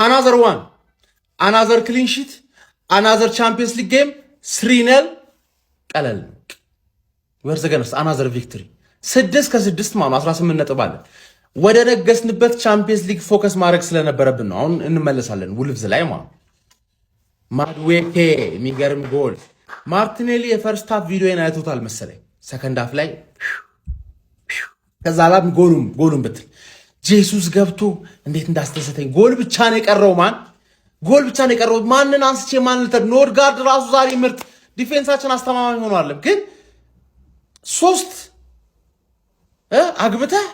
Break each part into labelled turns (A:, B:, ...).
A: another one, another clean sheet, another Champions League game, 3-0 ቀለል we're the gunners, another victory 6 ማለት 18 ነጥብ አለ ወደ ነገስንበት ቻምፒየንስ ሊግ ፎከስ ማድረግ ስለነበረብን ነው አሁን እንመለሳለን ውልቭዝ ላይ ማለት ማድዌኬ የሚገርም ጎል ማርቲኔሊ የፈርስት ሃፍ ቪዲዮን አይቶታል መሰለኝ ሰከንድ ሃፍ ላይ ከዛላም ጎሉም ብትል ጄሱስ ገብቶ እንዴት እንዳስተሰተኝ ጎል ብቻ ነው የቀረው ጎል ብቻ ነው የቀረው ማንን አንስቼ ኖርጋርድ ራሱ ዛሬ ምርጥ ዲፌንሳችን አስተማማኝ ሆኗል ግን 3 አግብተህ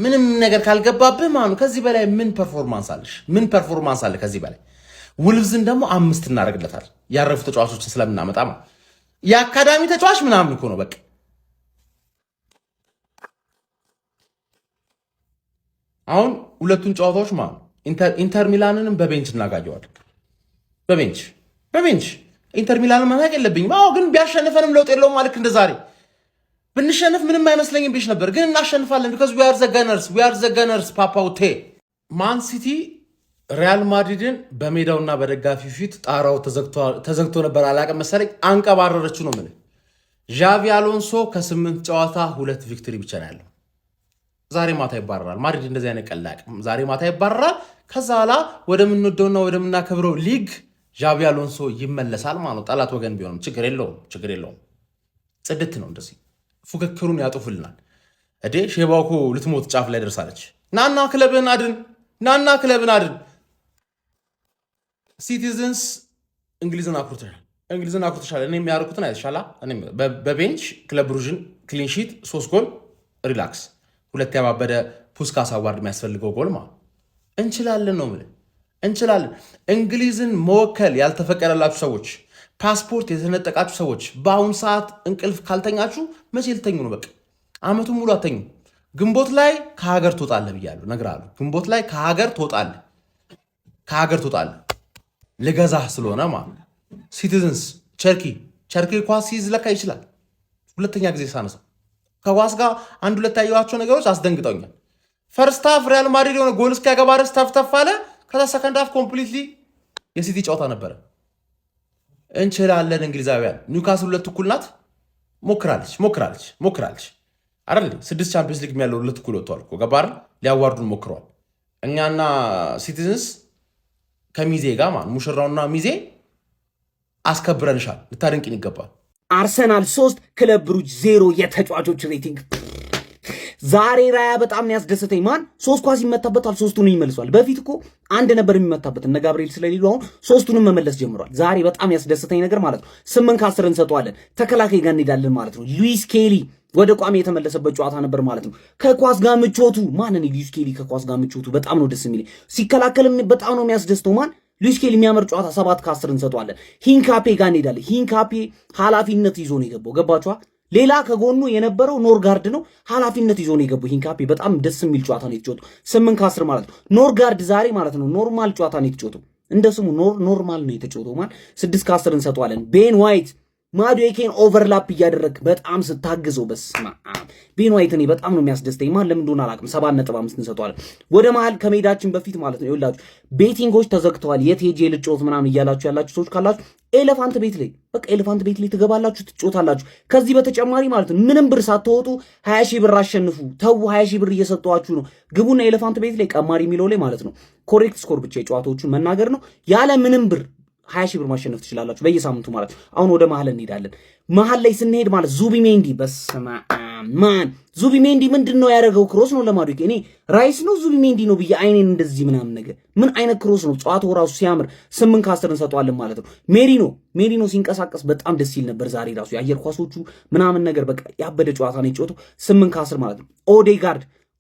A: ምንም ነገር ካልገባብህ ማኑ ከዚህ በላይ ምን ፐርፎርማንስ አለ ከዚህ በላይ ውልቭዝን ደግሞ 5 እናደርግለታል ያረፉ ተጫዋቾችን ስለምናመጣ የአካዳሚ ተጫዋች ምናምን እኮ ነው በቃ አሁን ሁለቱን ጨዋታዎች ኢንተር ሚላንንም በቤንች እናጋጀዋለን በቤንች ኢንተር ሚላንን ማናቅ የለብኝም ግን ቢያሸንፈንም ለውጥ የለውም ማለት እንደዛሬ ብንሸነፍ ምንም አይመስለኝም ብዬሽ ነበር ግን እናሸንፋለን because we are the gunners ፓፓውቴ ማን ሲቲ ሪያል ማድሪድን በሜዳውና በደጋፊው ፊት ጣራው ተዘግቶ ነበር አላቀም መሰለኝ አንቀባረረችው ነው ማለት ዣቪ አሎንሶ ከ8 ጨዋታ 2 ቪክቶሪ ብቻ ነው ያለው ዛሬ ማታ ይባረራል ማድሪድ እንደዚህ አይነት ቀላቅ ዛሬ ማታ ይባረራል ከዛላ ወደምንወደውና ወደምናከብረው ሊግ ዣቪ አሎንሶ ይመለሳል ማለት ጠላት ወገን ቢሆንም ችግር የለውም ጽድት ነው እንደዚህ ፉክክሩን ያጡፍልናል እዴ ሼባውኮ ልትሞት ጫፍ ላይ ደርሳለች ናና ክለብን አድን ሲቲዝንስ እንግሊዝን አኩርተሻል እኔ የሚያርኩትን አይተሻላ እኔ በቤንች ክለብ ብሩዥን ክሊን ሺት 3 ጎል ሪላክስ ሁለት ያባበደ ፑስካስ አዋርድ የሚያስፈልገው ጎል እንችላለን ነው ማለት እንችላለን እንግሊዝን መወከል ያልተፈቀደላችሁ ሰዎች ፓስፖርት የተነጠቃችሁ ሰዎች በአሁን ሰዓት እንቅልፍ ካልተኛችሁ መቼ ልተኙ ነው በቃ አመቱን ሙሉ አተኙ ግንቦት ላይ ከሀገር ትወጣለህ ብያለሁ ነግራለሁ ግንቦት ላይ ከሀገር ትወጣለህ ለገዛህ ስለሆነ ማለት ሲቲዝንስ ቸርኪ ኳስ ይዝለካ ይችላል ሁለተኛ ጊዜ ሳነሳው ከኳስ ጋር አንድ ሁለት ያየኋቸው ነገሮች አስደንግጠውኛል ፈርስት ሃፍ ሪያል ማድሪድ የሆነ ጎል እስኪያገባ ድረስ ተፍተፍ አለ ከዛ ሰከንድ ሃፍ ኮምፕሊትሊ የሲቲ ጨዋታ ነበረ እንችላለን እንግሊዛውያን ኒውካስል 2 እኩል ናት ሞክራለች አይደል 6 ቻምፒየንስ ሊግ የሚያለው 2 እኩል ወጥቷል እኮ ገባር ሊያዋርዱን ሞክረዋል እኛና ሲቲዝንስ ከሚዜ ጋር ሙሽራውና ሚዜ አስከብረንሻል ልታደንቂን ይገባል
B: አርሰናል 3 ክለብ ብሩጅ 0 የተጫዋቾች ሬቲንግ ዛሬ ራያ በጣም ያስደሰተኝ 3 ኳስ ይመታበታል 3ቱን ይመልሷል በፊት እኮ አንድ ነበር የሚመታበት እነ ጋብሪኤል ስለሌሉ አሁን 3ቱንም መመለስ ጀምሯል ዛሬ በጣም ያስደሰተኝ ነገር ማለት ነው 8 ከ10 እንሰጠዋለን ተከላካይ ጋር እንሄዳለን ማለት ነው ሉዊስ ኬሊ ወደ ቋሚ የተመለሰበት ጨዋታ ነበር ማለት ነው ከኳስ ጋር ምቾቱ ሉዊስ ኬሊ ከኳስ ጋር ምቾቱ በጣም ነው ደስ የሚል ሲከላከልም በጣም ነው የሚያስደስተው ሉዊስ ኬሊ የሚያመር ጨዋታ 7 ከ10 እንሰጠዋለን ሂንካፔ ጋር እንሄዳለን ሂንካፔ ኃላፊነት ይዞ ነው የገባው ገባችኋ ሌላ ከጎኑ የነበረው ኖርጋርድ ነው ኃላፊነት ይዞ ነው የገባው ሂንካፔ በጣም ደስ የሚል ጨዋታ ነው የተጫወተው 8 ከ10 ማለት ነው ኖርጋርድ ዛሬ ማለት ነው ኖርማል ጨዋታ ነው የተጫወተው እንደስሙ ኖርማል ነው የተጫወተው 6 ከ10 እንሰጠዋለን ቤን ዋይት ማዱዌኬን ኦቨርላፕ እያደረግ በጣም ስታግዘው በስማ ቤን ዋይት እኔ በጣም ነው የሚያስደስተኝ ለምን እንደሆነ አላውቅም 7.5 እንሰጠዋለን ወደ መሃል ከሜዳችን በፊት ማለት ነው ይኸውላችሁ ቤቲንጎች ተዘግተዋል የት ሄጄ ልጮት ምናምን እያላችሁ ያላችሁ ሰዎች ካላችሁ ኤሌፋንት ቤት ላይ ትገባላችሁ ትጮታላችሁ ከዚህ በተጨማሪ ማለት ነው ምንም ብር ሳትወጡ 20 ሺህ ብር አሸንፉ ተው 20 ሺህ ብር እየሰጠዋችሁ ነው ግቡና ኤሌፋንት ቤት ላይ ቀማሪ የሚለው ላይ ማለት ነው ኮሬክት ስኮር ብቻ የጨዋታዎቹን መናገር ነው ያለ ምንም ብር 20 ሺህ ብር ማሸነፍ ትችላላችሁ በየሳምንቱ ማለት አሁን ወደ መሃል እንሄዳለን መሃል ላይ ስንሄድ ማለት ዙቢሜንዲ ዙቢሜንዲ ምንድነው ያደረገው ክሮስ ነው ለማዱኬ እኔ ራይስ ነው ዙቢሜንዲ ነው ብዬ አይኔን እንደዚህ ምናምን ነገር ምን አይነት ክሮስ ነው ጨዋታው ራሱ ሲያምር 8 ከ10 እንሰጠዋለን ማለት ነው ሜሪኖ ሲንቀሳቀስ በጣም ደስ ይል ነበር ዛሬ ራሱ የአየር ኳሶቹ ምናምን ነገር በቃ ያበደ ጨዋታ ነው የጨዋታው 8 ከ10 ማለት ነው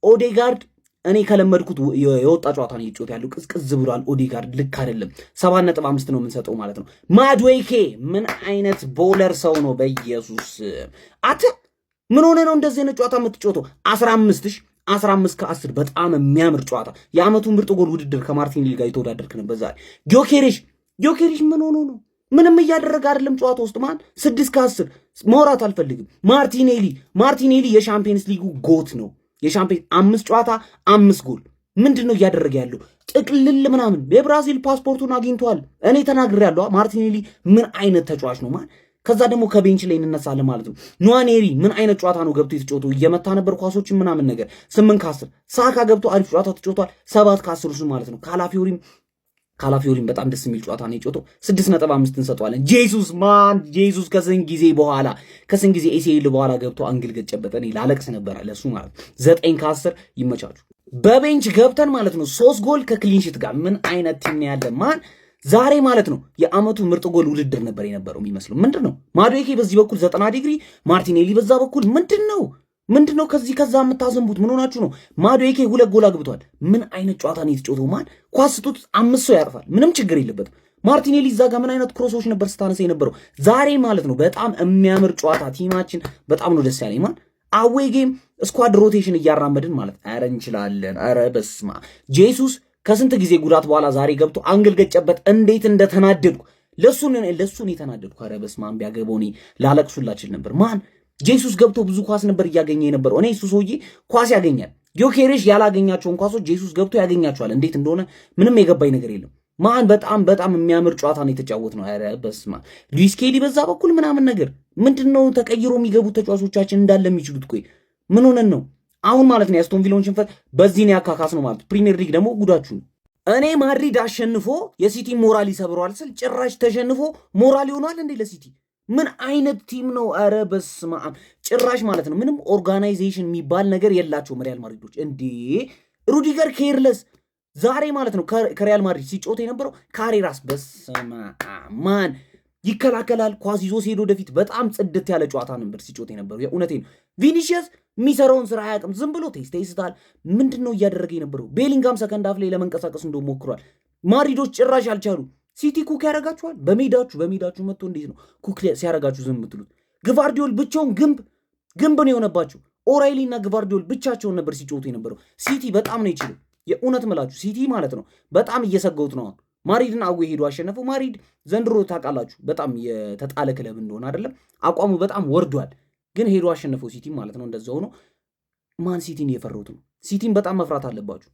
B: ኦዴጋርድ እኔ ከለመድኩት የወጣ ጨዋታ ነው እየጮት ያለው ቅዝቅዝ ብሏል ኦዲጋርድ ልክ አይደለም 7.5 ነው የምንሰጠው ማለት ነው ማድዌኬ ምን አይነት ቦለር ሰው ነው በኢየሱስ ምን ሆነ ነው እንደዚህ አይነት ጨዋታ የምትጮተው 15 ከ10 በጣም የሚያምር ጨዋታ የአመቱ ምርጥ ጎል ውድድር ከማርቲኔሊ ጋር የተወዳደርክ ነበር ዛሬ ጊዮኬሬሽ ምን ሆኖ ነው ምንም እያደረገ አይደለም ጨዋታ ውስጥ 6 ከ10 ማውራት አልፈልግም ማርቲኔሊ የሻምፒየንስ ሊጉ ጎት ነው የሻምፒየን 5 ጨዋታ 5 ጎል ምንድነው እያደረገ ያለው? ጥቅልል ምናምን የብራዚል ፓስፖርቱን አግኝቷል። እኔ ተናግሬያለሁ። ማርቲኔሊ ምን አይነት ተጫዋች ነው ማለት። ከዛ ደግሞ ከቤንች ላይ እንነሳለን ማለት ነው። ኑዋኔሪ ምን አይነት ጨዋታ ነው ገብቶ የተጫወቱ? እየመታ ነበር ኳሶችን ምናምን ነገር 8 ከ10 ሳካ ገብቶ አሪፍ ጨዋታ ተጫውቷል። 7 ከ10 እሱ ማለት ነው። ካላፊዮሪም በጣም ደስ የሚል ጨዋታ ነው የጨዋታው። 6.5 እንሰጠዋለን። ጄሱስ ከስንት ጊዜ ኤሲኤል በኋላ ገብቶ አንግል ገጨበት። እኔ ላለቅስ ነበር ለሱ ማለት 9 ከ10 ይመቻችሁ። በቤንች ገብተን ማለት ነው 3 ጎል ከክሊንሺት ጋር ምን አይነት ቲም ያለ ማን ዛሬ ማለት ነው የአመቱ ምርጥ ጎል ውድድር ነበር የነበረው የሚመስለው። ምንድነው ማዱዌኬ በዚህ በኩል 90 ዲግሪ፣ ማርቲኔሊ በዛ በኩል ምንድነው ከዛ የምታዘንቡት? ምን ሆናችሁ ነው? ማዱዌኬ 2 ጎል አግብቷል። ምን አይነት ጨዋታ ነው የተጫወተው? ማን ኳስ ስጡት 5 ሰው ያርፋል። ምንም ችግር የለበትም። ማርቲኔሊ እዛ ጋር ምን አይነት ክሮሶች ነበር ስታነሳ የነበረው ዛሬ ማለት ነው። በጣም የሚያምር ጨዋታ ቲማችን በጣም ነው ደስ ያለኝ። ማን አዌይ ጌም ስኳድ ሮቴሽን እያራመድን ማለት ኧረ እንችላለን። ኧረ በስማ ጄሱስ ከስንት ጊዜ ጉዳት በኋላ ዛሬ ገብቶ አንግል ገጨበት። እንዴት እንደተናደድኩ ለሱን የተናደድኩ። ኧረ በስማ ቢያገበው እኔ ላለቅሱላችን ነበር። ማን ጄሱስ ገብቶ ብዙ ኳስ ነበር እያገኘ የነበረው። እኔ እሱ ሰውዬ ኳስ ያገኛል። ጊዮኬሬሽ ያላገኛቸውን ኳሶች ጄሱስ ገብቶ ያገኛቸዋል። እንዴት እንደሆነ ምንም የገባኝ ነገር የለም። ማን በጣም የሚያምር ጨዋታ ነው የተጫወት ነው። ኧረ በስማ ሉዊስ ኬሊ በዛ በኩል ምናምን ነገር ምንድነው ተቀይሮ የሚገቡት ተጫዋቾቻችን እንዳለ የሚችሉት? ቆይ ምን ሆነን ነው አሁን ማለት ነው? የአስቶን ቪላውን ሽንፈት በዚህ ነው ያካካስ ነው ማለት። ፕሪሚየር ሊግ ደግሞ ጉዳችሁ ነው። እኔ ማድሪድ አሸንፎ የሲቲ ሞራል ይሰብረዋል ስል ጭራሽ ተሸንፎ ሞራል ይሆናል እንዴ ለሲቲ? ምን አይነት ቲም ነው? ኧረ በስመ አብ ጭራሽ ማለት ነው ምንም ኦርጋናይዜሽን የሚባል ነገር የላቸውም ሪያል ማድሪዶች። እንዴ ሩዲገር ኬርለስ ዛሬ ማለት ነው ከሪያል ማድሪድ ሲጮት የነበረው ካሬራስ በስመ አብ ማን ይከላከላል፣ ኳስ ይዞ ሲሄድ ወደፊት በጣም ጽድት ያለ ጨዋታ ነበር ሲጮት የነበረው። የእውነቴን ነው። ቪኒሺየስ የሚሰራውን ስራ አያውቅም። ዝም ብሎ ቴስታል። ምንድን ነው እያደረገ የነበረው? ቤሊንጋም ሰከንድ ሃፍ ላይ ለመንቀሳቀስ እንደው ሞክሯል። ማድሪዶች ጭራሽ አልቻሉ። ሲቲ ኩክ ያደርጋችኋል በሜዳችሁ መጥቶ እንዴት ነው ኩክ ሲያደርጋችሁ ዝም የምትሉት? ግቫርዲዮል ብቻውን ግንብ ነው የሆነባችሁ። ኦራይሊ እና ግቫርዲዮል ብቻቸውን ነበር ሲጮቱ የነበረው። ሲቲ በጣም ነው ይችላል። የእውነት ምላችሁ ሲቲ ማለት ነው በጣም እየሰገውት ነው። ማድሪድን አዌ ሄዶ አሸነፈው። ማድሪድ ዘንድሮ ታውቃላችሁ በጣም የተጣለ ክለብ እንደሆነ አይደለም፣ አቋሙ በጣም ወርዷል። ግን ሄዶ አሸነፈው ሲቲ ማለት ነው። እንደዛ ሆኖ ማን ሲቲን እየፈሩት ነው። ሲቲን በጣም መፍራት አለባችሁ።